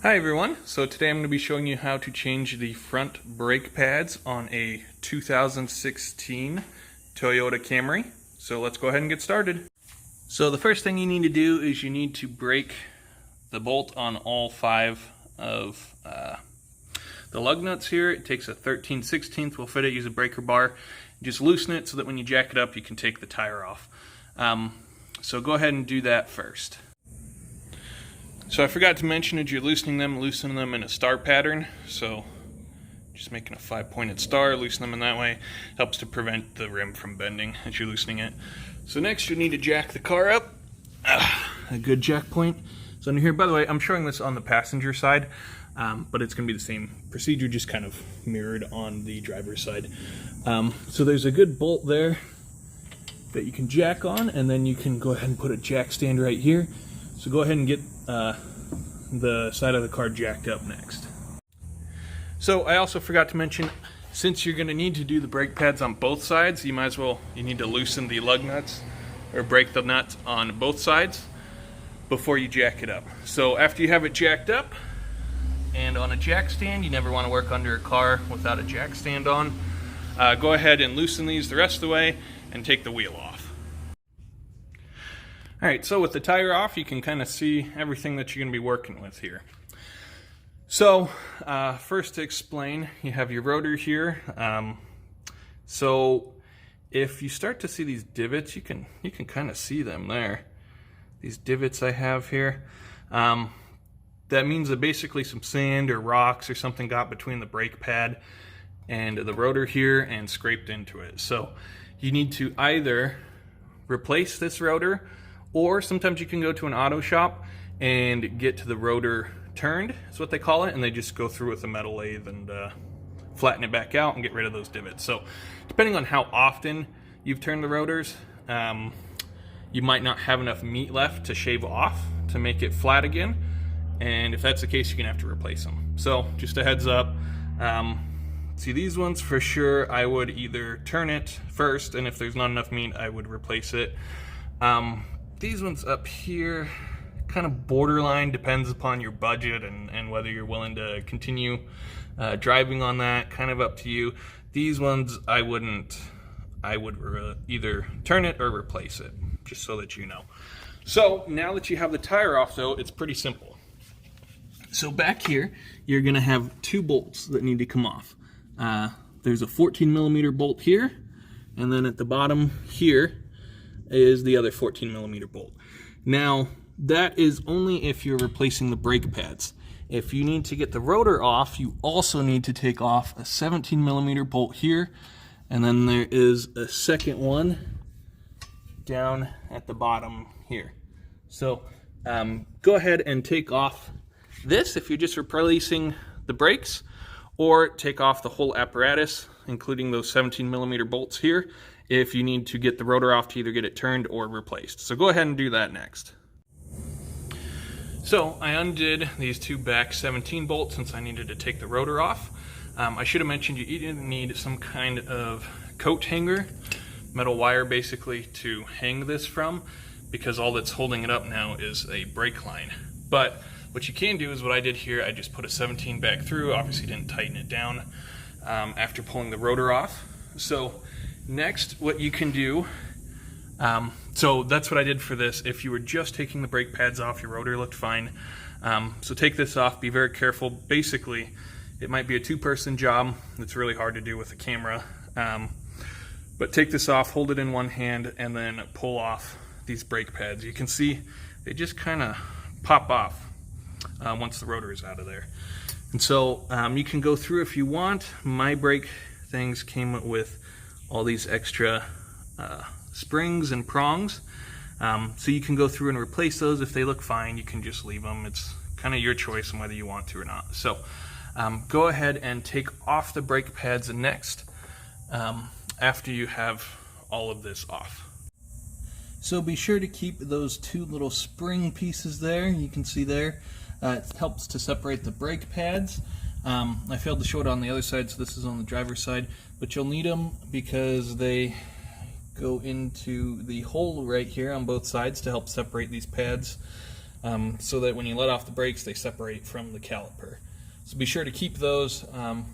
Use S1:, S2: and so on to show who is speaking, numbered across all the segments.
S1: Hi everyone, so today I'm going to be showing you how to change the front brake pads on a 2016 Toyota Camry. So let's go ahead and get started. So the first thing you need to do is you need to break the bolt on all 5 of the lug nuts here. It takes a 13/16 will fit it, use a breaker bar. Just loosen it so that when you jack it up you can take the tire off. So go ahead and do that first. So I forgot to mention as you're loosen them in a star pattern. So just making a 5-pointed star, loosen them in that way. Helps to prevent the rim from bending as you're loosening it. So next you need to jack the car up. A good jack point is under here. By the way, I'm showing this on the passenger side, but it's going to be the same procedure, just kind of mirrored on the driver's side. So there's a good bolt there that you can jack on, and then you can go ahead and put a jack stand right here. So go ahead and get the side of the car jacked up next. So I also forgot to mention, since you're going to need to do the brake pads on both sides, you need to loosen the lug nuts or break the nuts on both sides before you jack it up. So after you have it jacked up and on a jack stand, you never want to work under a car without a jack stand on, go ahead and loosen these the rest of the way and take the wheel off. Alright, so with the tire off, you can kind of see everything that you're going to be working with here. So, first to explain, you have your rotor here. So, if you start to see these divots, you can kind of see them there. These divots I have here. That means that basically some sand or rocks or something got between the brake pad and the rotor here and scraped into it. So, you need to either replace this rotor, or sometimes you can go to an auto shop and get to the rotor turned, is what they call it, and they just go through with a metal lathe and flatten it back out and get rid of those divots. So depending on how often you've turned the rotors, you might not have enough meat left to shave off to make it flat again, and if that's the case, you're gonna have to replace them. So just a heads up. See, these ones for sure I would either turn it first, and if there's not enough meat I would replace it. These ones up here, kind of borderline, depends upon your budget and whether you're willing to continue driving on that, kind of up to you. These ones I would either turn it or replace it, just so that you know. So now that you have the tire off though, it's pretty simple. So back here, you're gonna have 2 bolts that need to come off. There's a 14mm bolt here, and then at the bottom here is the other 14mm bolt. Now, that is only if you're replacing the brake pads. If you need to get the rotor off, you also need to take off a 17mm bolt here, and then there is a second one down at the bottom here. So go ahead and take off this if you're just replacing the brakes, or take off the whole apparatus, including those 17mm bolts here, if you need to get the rotor off to either get it turned or replaced. So go ahead and do that next. So I undid these 2 back 17 bolts since I needed to take the rotor off. I should have mentioned you either need some kind of coat hanger, metal wire basically, to hang this from, because all that's holding it up now is a brake line. But what you can do is what I did here. I just put a 17 back through, obviously didn't tighten it down after pulling the rotor off. So next, what you can do, so that's what I did for this. If you were just taking the brake pads off, your rotor looked fine. So take this off, be very careful. Basically, it might be a 2-person job. It's really hard to do with a camera. But take this off, hold it in one hand, and then pull off these brake pads. You can see they just kind of pop off once the rotor is out of there. And so you can go through if you want. My brake things came with all these extra springs and prongs, so you can go through and replace those. If they look fine, you can just leave them. It's kind of your choice on whether you want to or not. So go ahead and take off the brake pads next, after you have all of this off. So be sure to keep those 2 little spring pieces there. You can see there, it helps to separate the brake pads. I failed to show it on the other side, so this is on the driver's side, but you'll need them because they go into the hole right here on both sides to help separate these pads. so that when you let off the brakes, they separate from the caliper. So be sure to keep those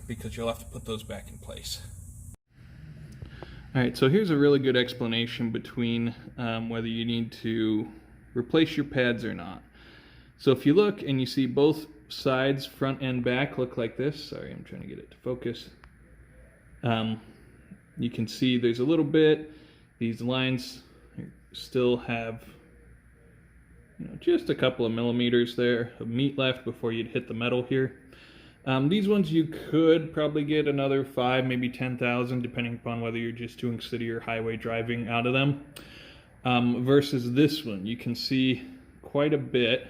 S1: because you'll have to put those back in place. Alright, so here's a really good explanation between whether you need to replace your pads or not. So if you look and you see both sides, front and back, look like this. Sorry, I'm trying to get it to focus. You can see there's a little bit. These lines still have, you know, just a couple of millimeters there of meat left before you'd hit the metal here. These ones you could probably get another 5, maybe 10,000, depending upon whether you're just doing city or highway driving out of them. Versus this one, you can see quite a bit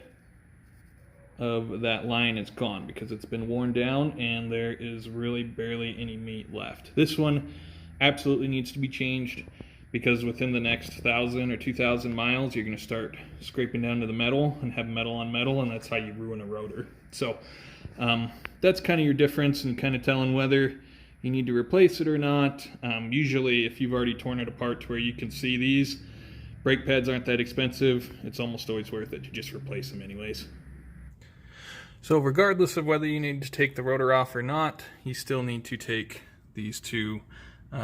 S1: of that line is gone because it's been worn down and there is really barely any meat left. This one absolutely needs to be changed because within the next 1,000 or 2,000 miles you're going to start scraping down to the metal and have metal on metal, and that's how you ruin a rotor. So that's kind of your difference in kind of telling whether you need to replace it or not. Usually if you've already torn it apart to where you can see these, brake pads aren't that expensive. It's almost always worth it to just replace them anyways. So regardless of whether you need to take the rotor off or not, you still need to take these two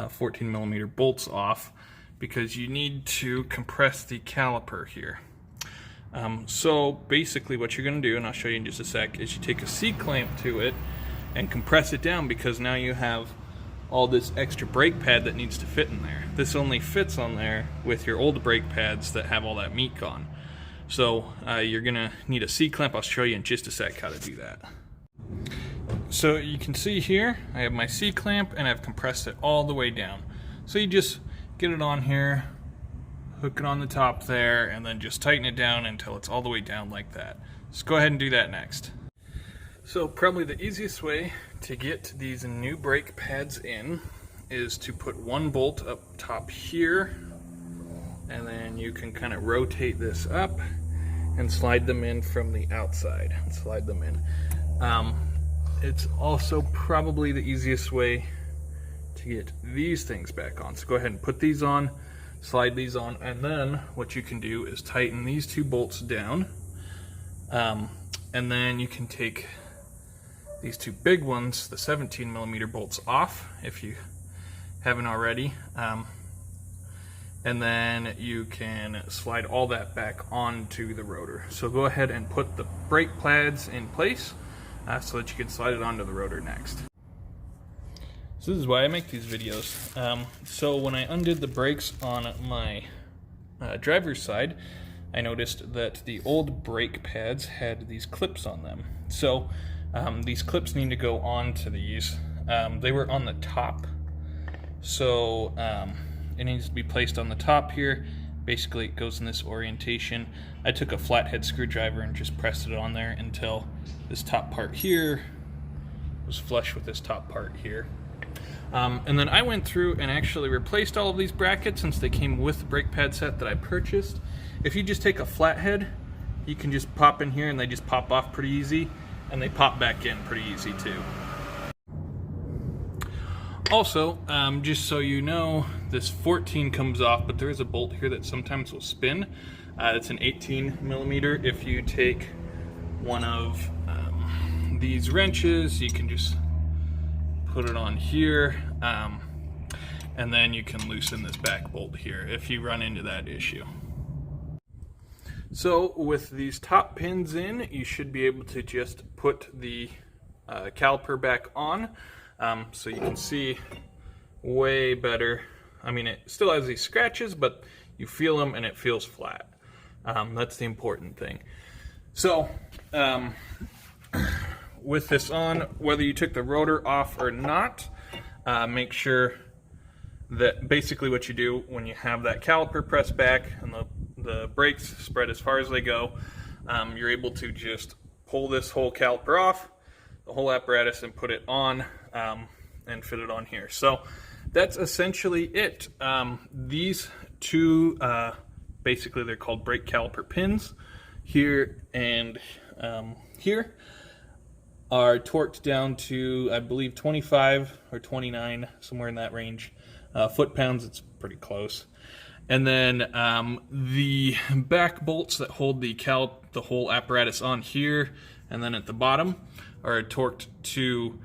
S1: 14 millimeter bolts off because you need to compress the caliper here. So basically what you're going to do, and I'll show you in just a sec, is you take a C-clamp to it and compress it down because now you have all this extra brake pad that needs to fit in there. This only fits on there with your old brake pads that have all that meat gone. So you're gonna need a C-clamp. I'll show you in just a sec how to do that. So you can see here, I have my C-clamp and I've compressed it all the way down. So you just get it on here, hook it on the top there, and then just tighten it down until it's all the way down like that. Just go ahead and do that next. So probably the easiest way to get these new brake pads in is to put one bolt up top here, and then you can kind of rotate this up and slide them in from the outside and slide them in. It's also probably the easiest way to get these things back on. So go ahead and put these on, slide these on, and then what you can do is tighten these two bolts down, and then you can take these two big ones, the 17 millimeter bolts, off if you haven't already, and then you can slide all that back onto the rotor. So go ahead and put the brake pads in place so that you can slide it onto the rotor next. So this is why I make these videos. So when I undid the brakes on my driver's side, I noticed that the old brake pads had these clips on them. So these clips need to go onto these. They were on the top, so it needs to be placed on the top here. Basically it goes in this orientation. I took a flathead screwdriver and just pressed it on there until this top part here was flush with this top part here. And then I went through and actually replaced all of these brackets since they came with the brake pad set that I purchased. If you just take a flathead, you can just pop in here and they just pop off pretty easy, and they pop back in pretty easy too. Also, just so you know, this 14 comes off, but there is a bolt here that sometimes will spin. It's an 18 millimeter. If you take one of these wrenches, you can just put it on here, and then you can loosen this back bolt here if you run into that issue. So with these top pins in, you should be able to just put the caliper back on, so you can see way better. I mean, it still has these scratches, but you feel them and it feels flat. That's the important thing. So with this on, whether you took the rotor off or not, make sure that basically what you do when you have that caliper pressed back and the brakes spread as far as they go, you're able to just pull this whole caliper off, the whole apparatus, and put it on and fit it on here. So that's essentially it. These two, basically they're called brake caliper pins, here and here, are torqued down to, I believe, 25 or 29, somewhere in that range. Foot-pounds, it's pretty close. And then the back bolts that hold the the whole apparatus on here and then at the bottom are torqued to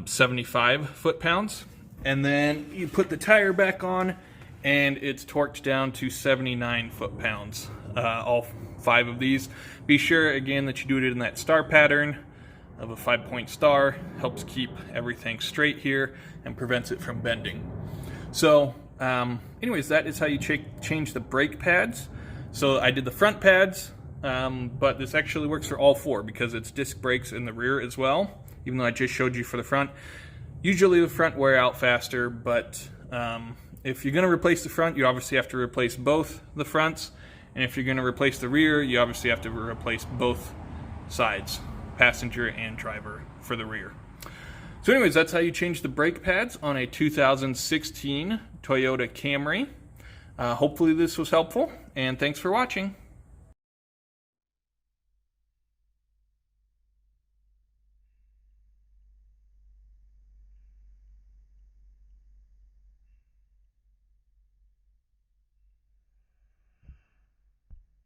S1: 75 foot-pounds. And then you put the tire back on and it's torqued down to 79 foot-pounds. All 5 of these. Be sure again that you do it in that star pattern of a 5-point star. Helps keep everything straight here and prevents it from bending. So anyways, that is how you change the brake pads. So I did the front pads, but this actually works for all 4 because it's disc brakes in the rear as well, even though I just showed you for the front. Usually the front wear out faster, but if you're going to replace the front, you obviously have to replace both the fronts. And if you're going to replace the rear, you obviously have to replace both sides, passenger and driver, for the rear. So anyways, that's how you change the brake pads on a 2016 Toyota Camry. Hopefully this was helpful, and thanks for watching.